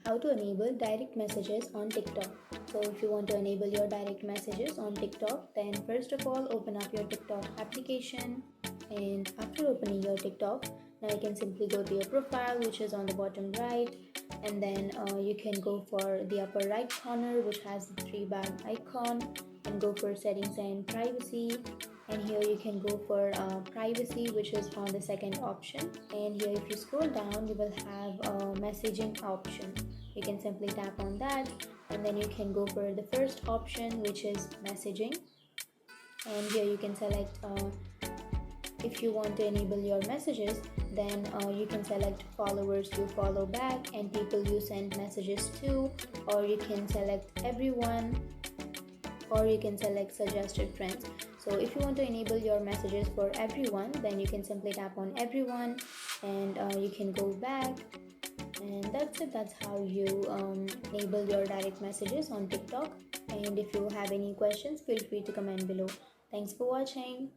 How to enable direct messages on TikTok. So if you want to enable your direct messages on TikTok, then first of all open up your TikTok application, and after opening your TikTok, now you can simply go to your profile, which is on the bottom right, and then you can go for the upper right corner, which has the three bar icon, and go for settings and privacy. And here you can go for privacy, which is on the second option, and here if you scroll down you will have a messaging option. You can simply tap on that, and then you can go for the first option, which is messaging, and here you can select if you want to enable your messages, then you can select followers you follow back and people you send messages to, or you can select everyone, or you can select suggested friends. So if you want to enable your messages for everyone, then you can simply tap on everyone, and you can go back, and that's it. That's how you enable your direct messages on TikTok. And if you have any questions, feel free to comment below. Thanks for watching.